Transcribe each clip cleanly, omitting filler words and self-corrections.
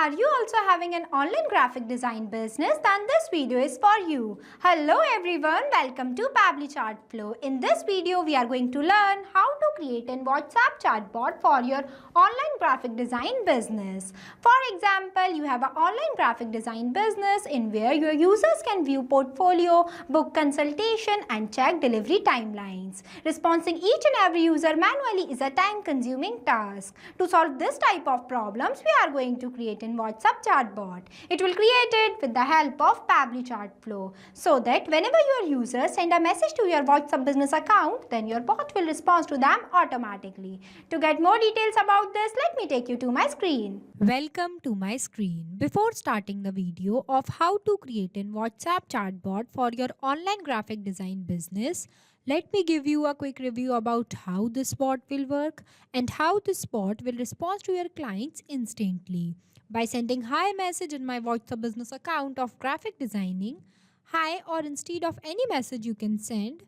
Are you also having an online graphic design business? Then this video is for you. Hello everyone, welcome to Pabbly Chatflow. In this video, we are going to learn how to create a WhatsApp chatbot for your online graphic design business. For example, you have an online graphic design business in where your users can view portfolio, book consultation and check delivery timelines. Responding each and every user manually is a time-consuming task. To solve this type of problems, we are going to create a WhatsApp chatbot. It will create it with the help of Pabbly Chatflow so that whenever your users send a message to your WhatsApp business account, then your bot will respond to them automatically. To get more details about this, let me take you to my screen. Welcome to my screen. Before starting the video of how to create a WhatsApp chatbot for your online graphic design business, let me give you a quick review about how this bot will work and how this bot will respond to your clients instantly. By sending hi message in my WhatsApp business account of graphic designing, hi, or instead of any message you can send,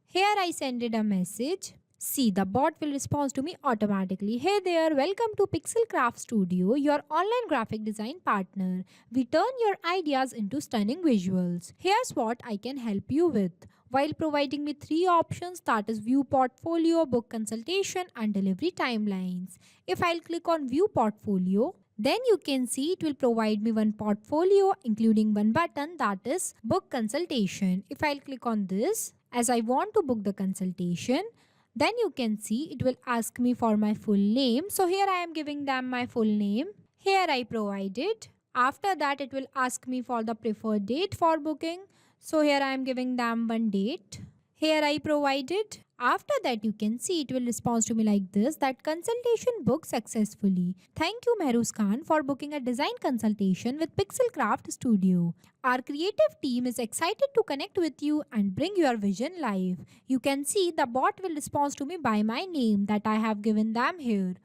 here I sended a message. See, the bot will respond to me automatically. Hey there, welcome to Pixel Craft Studio, your online graphic design partner. We turn your ideas into stunning visuals. Here's what I can help you with. While providing me 3 options, that is view portfolio, book consultation and delivery timelines. If I'll click on view portfolio, then you can see it will provide me one portfolio including one button, that is book consultation. If I'll click on this, as I want to book the consultation, then you can see it will ask me for my full name. So here I am giving them my full name. Here I provide it. After that it will ask me for the preferred date for booking. So here I am giving them one date. Here I provide it. After that you can see it will respond to me like this, that consultation booked successfully. Thank you Mehruz Khan for booking a design consultation with Pixel Craft Studio. Our creative team is excited to connect with you and bring your vision live. You can see the bot will respond to me by my name that I have given them here.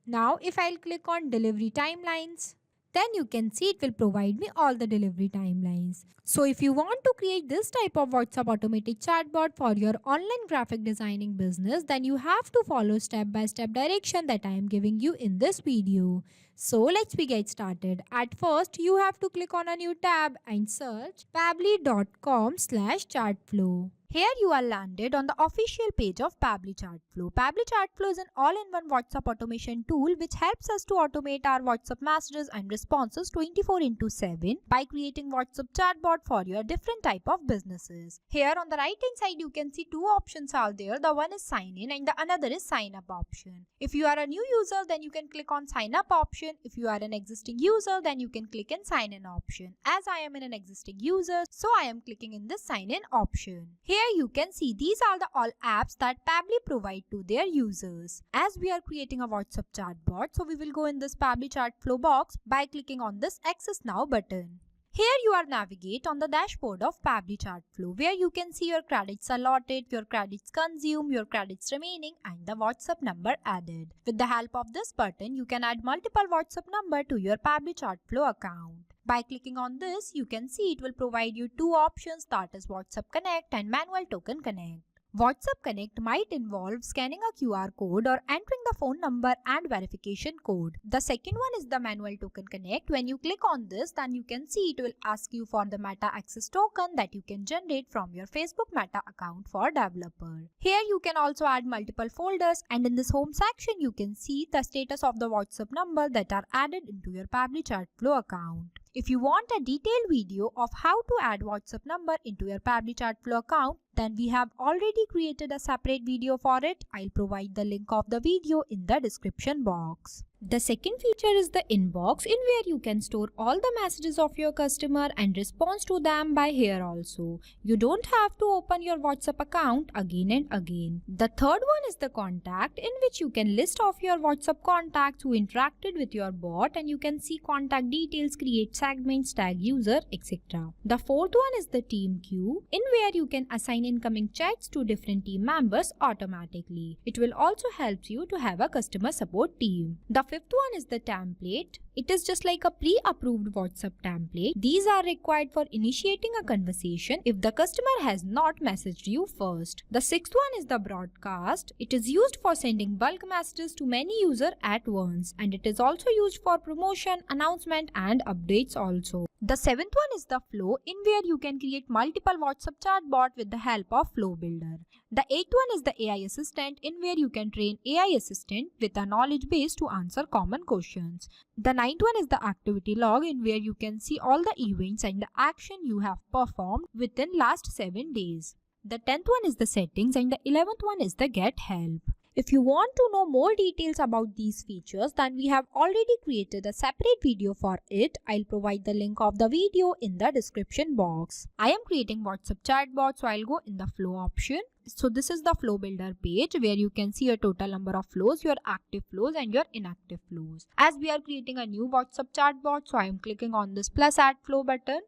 Now if I'll click on delivery timelines, then you can see it will provide me all the delivery timelines. So if you want to create this type of WhatsApp automated chatbot for your online graphic designing business, then you have to follow step-by-step direction that I am giving you in this video. So let's get started. At first, you have to click on a new tab and search pabbly.com/chatflow. Here you are landed on the official page of Pabbly Chatflow. Pabbly Chatflow is an all-in-one WhatsApp automation tool which helps us to automate our WhatsApp messages and responses 24/7 by creating WhatsApp chatbot for your different type of businesses. Here on the right hand side you can see 2 options are there. The one is sign in and the another is sign up option. If you are a new user, then you can click on sign up option. If you are an existing user, then you can click in sign in option. As I am an existing user, so I am clicking in this sign in option. Here you can see these are the all apps that Pabbly provide to their users. As we are creating a WhatsApp chatbot, so we will go in this Pabbly Chatflow box by clicking on this Access Now button. Here you are navigate on the dashboard of Pabbly Chatflow where you can see your credits allotted, your credits consumed, your credits remaining and the WhatsApp number added. With the help of this button, you can add multiple WhatsApp number to your Pabbly Chatflow account. By clicking on this, you can see it will provide you 2 options, that is WhatsApp Connect and Manual Token Connect. WhatsApp Connect might involve scanning a QR code or entering the phone number and verification code. The second one is the Manual Token Connect. When you click on this, then you can see it will ask you for the Meta Access token that you can generate from your Facebook Meta account for developer. Here you can also add multiple folders and in this home section you can see the status of the WhatsApp number that are added into your Pabbly Chatflow account. If you want a detailed video of how to add WhatsApp number into your Pabbly Chatflow account, then we have already created a separate video for it. I'll provide the link of the video in the description box. The second feature is the inbox in where you can store all the messages of your customer and respond to them by here also. You don't have to open your WhatsApp account again and again. The third one is the contact in which you can list off your WhatsApp contacts who interacted with your bot and you can see contact details, create segments, tag user, etc. The fourth one is the team queue in where you can assign incoming chats to different team members automatically. It will also help you to have a customer support team. The fifth one is the template It is just like a pre-approved WhatsApp template. These are required for initiating a conversation if the customer has not messaged you first. The sixth one is the broadcast. It is used for sending bulk messages to many users at once, and it is also used for promotion, announcement and updates also. The seventh one is the flow, in where you can create multiple WhatsApp chatbot with the help of Flow Builder. The eighth one is the AI assistant, in where you can train AI assistant with a knowledge base to answer common questions. The ninth one is the activity log, in where you can see all the events and the action you have performed within last 7 days. The 10th one is the settings, and the 11th one is the get help. If you want to know more details about these features, then we have already created a separate video for it. I'll provide the link of the video in the description box. I am creating WhatsApp chatbot, so I'll go in the flow option. So this is the flow builder page, where you can see a total number of flows, your active flows and your inactive flows. As we are creating a new WhatsApp chatbot, so I am clicking on this plus add flow button.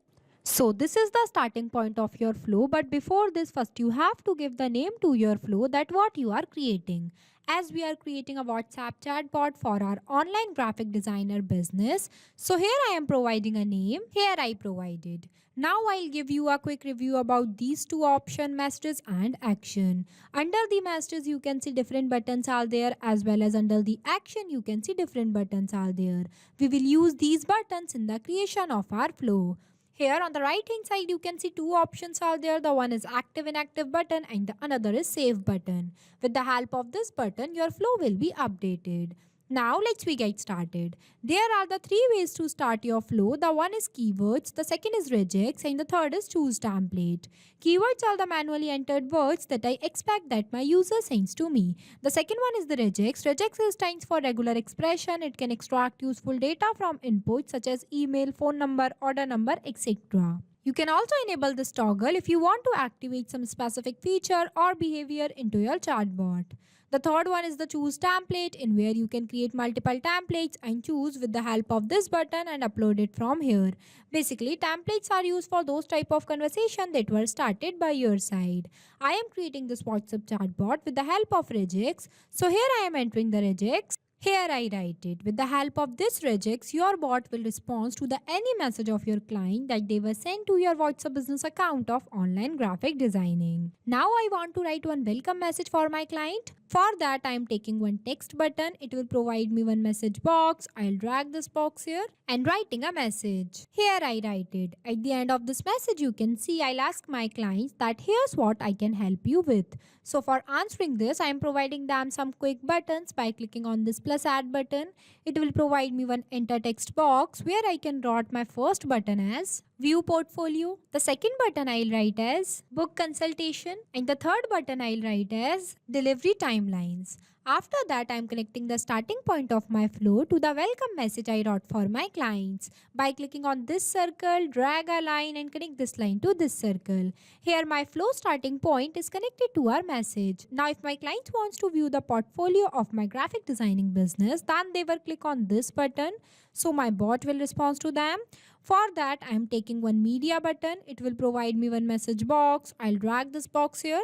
So this is the starting point of your flow, but before this, first you have to give the name to your flow, that what you are creating. As we are creating a WhatsApp chatbot for our online graphic designer business, so here I am providing a name, here I provided. Now I'll give you a quick review about these two options, messages and action. Under the messages you can see different buttons are there, as well as under the action you can see different buttons are there. We will use these buttons in the creation of our flow. Here on the right hand side you can see two options are there. The one is active inactive button and the another is save button. With the help of this button your flow will be updated. Now let's get started. There are the three ways to start your flow. The one is keywords, the second is regex and the third is choose template. Keywords are the manually entered words that I expect that my user sends to me. The second one is the regex. Regex stands for regular expression. It can extract useful data from inputs such as email, phone number, order number, etc. You can also enable this toggle if you want to activate some specific feature or behavior into your chatbot. The third one is the choose template, in where you can create multiple templates and choose with the help of this button and upload it from here. Basically, templates are used for those type of conversation that were started by your side. I am creating this WhatsApp chatbot with the help of regex. So here I am entering the regex. Here I write it. With the help of this regex, your bot will respond to the any message of your client that they were sent to your WhatsApp business account of online graphic designing. Now I want to write one welcome message for my client. For that I am taking one text button. It will provide me one message box. I'll drag this box here and writing a message. Here I write it. At the end of this message you can see I'll ask my clients that here's what I can help you with. So for answering this I am providing them some quick buttons by clicking on this plus add button. It will provide me one enter text box where I can write my first button as view portfolio. The second button I'll write as book consultation and the third button I'll write as delivery timelines. After that, I am connecting the starting point of my flow to the welcome message I wrote for my clients. By clicking on this circle, drag a line and connect this line to this circle. Here my flow starting point is connected to our message. Now if my client wants to view the portfolio of my graphic designing business, then they will click on this button. So my bot will respond to them. For that, I am taking one media button. It will provide me one message box. I'll drag this box here.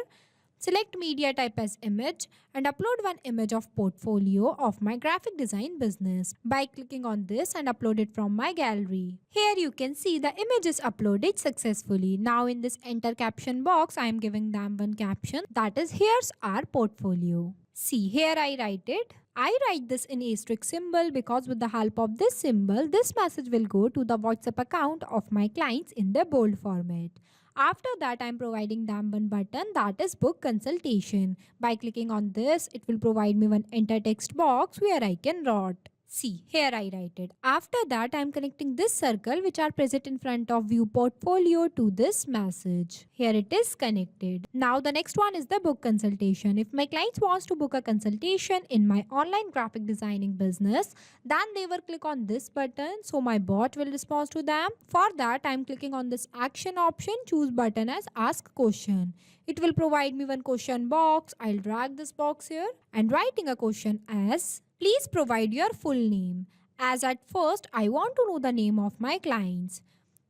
Select media type as image and upload one image of portfolio of my graphic design business by clicking on this and upload it from my gallery. Here you can see the image is uploaded successfully. Now in this enter caption box, I am giving them one caption, that is here's our portfolio. See, here I write it. I write this in asterisk symbol because with the help of this symbol, this message will go to the WhatsApp account of my clients in their bold format. After that, I am providing them one button, that is book consultation. By clicking on this, it will provide me one enter text box where I can write. See, here I write it. After that, I am connecting this circle which are present in front of view portfolio to this message. Here it is connected. Now the next one is the book consultation. If my client wants to book a consultation in my online graphic designing business, then they will click on this button. So my bot will respond to them. For that, I am clicking on this action option, choose button as ask question. It will provide me one question box. I'll drag this box here and writing a question as please provide your full name. As at first, I want to know the name of my clients.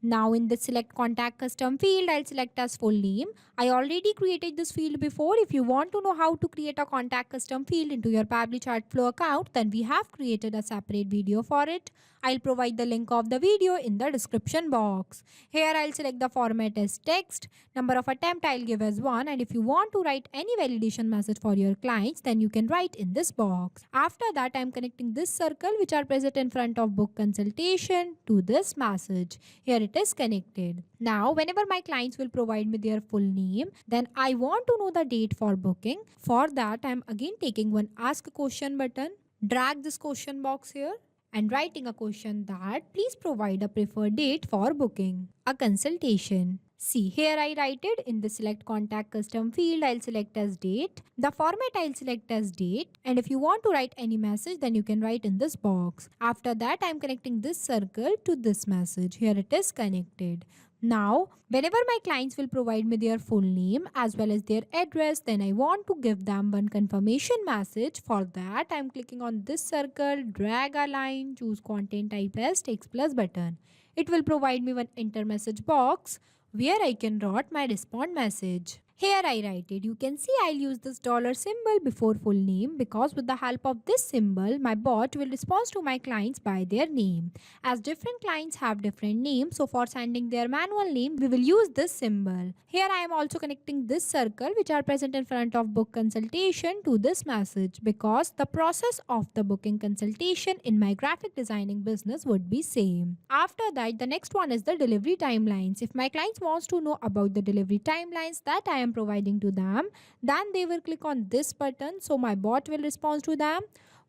Now in the select contact custom field, I'll select as full name. I already created this field before. If you want to know how to create a contact custom field into your Pabbly Chatflow account, then we have created a separate video for it. I'll provide the link of the video in the description box. Here I'll select the format as text. Number of attempt I'll give as 1, and if you want to write any validation message for your clients, then you can write in this box. After that, I'm connecting this circle which are present in front of book consultation to this message. Here it is connected. Now whenever my clients will provide me their full name, then I want to know the date for booking. For that, I'm again taking one ask a question button, drag this question box here and writing a question that please provide a preferred date for booking a consultation. See, here I write it in the select contact custom field. I'll select as date. The format I'll select as date, and if you want to write any message, then you can write in this box. After that, I'm connecting this circle to this message. Here it is connected. Now, whenever my clients will provide me their full name as well as their address, then I want to give them one confirmation message. For that, I'm clicking on this circle, drag a line, choose content type as text plus button. It will provide me one enter message box where I can write my respond message. Here I write it. You can see I'll use this dollar symbol before full name because with the help of this symbol, my bot will respond to my clients by their name. As different clients have different names, so for sending their manual name, we will use this symbol. Here I am also connecting this circle which are present in front of book consultation to this message because the process of the booking consultation in my graphic designing business would be same. After that, the next one is the delivery timelines. If my clients wants to know about the delivery timelines that I am providing to them, then they will click on this button, so my bot will respond to them.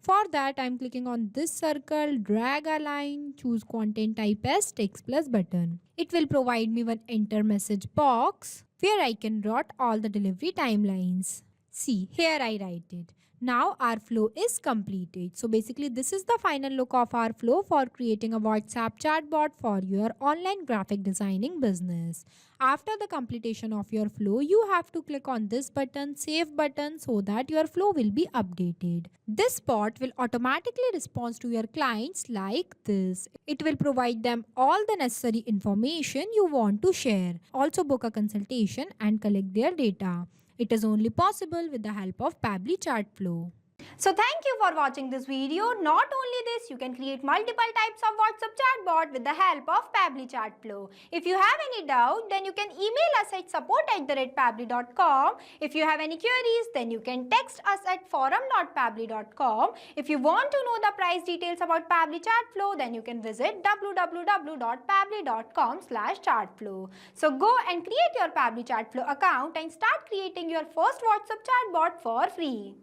For that, I'm clicking on this circle, drag a line, choose content type as text plus button. It will provide me one enter message box where I can write all the delivery timelines. See, here I write it. Now our flow is completed. So basically this is the final look of our flow for creating a WhatsApp chatbot for your online graphic designing business. After the completion of your flow, you have to click on this button, save button, so that your flow will be updated. This bot will automatically respond to your clients like this. It will provide them all the necessary information you want to share. Also book a consultation and collect their data. It is only possible with the help of Pabbly Chatflow. So thank you for watching this video. Not only this, you can create multiple types of WhatsApp chatbot with the help of Pabbly Chatflow. If you have any doubt, then you can email us at support@pabbly.com. If you have any queries, then you can text us at forum.pabbly.com. If you want to know the price details about Pabbly Chatflow, then you can visit www.pabbly.com/chatflow. So go and create your Pabbly Chatflow account and start creating your first WhatsApp chatbot for free.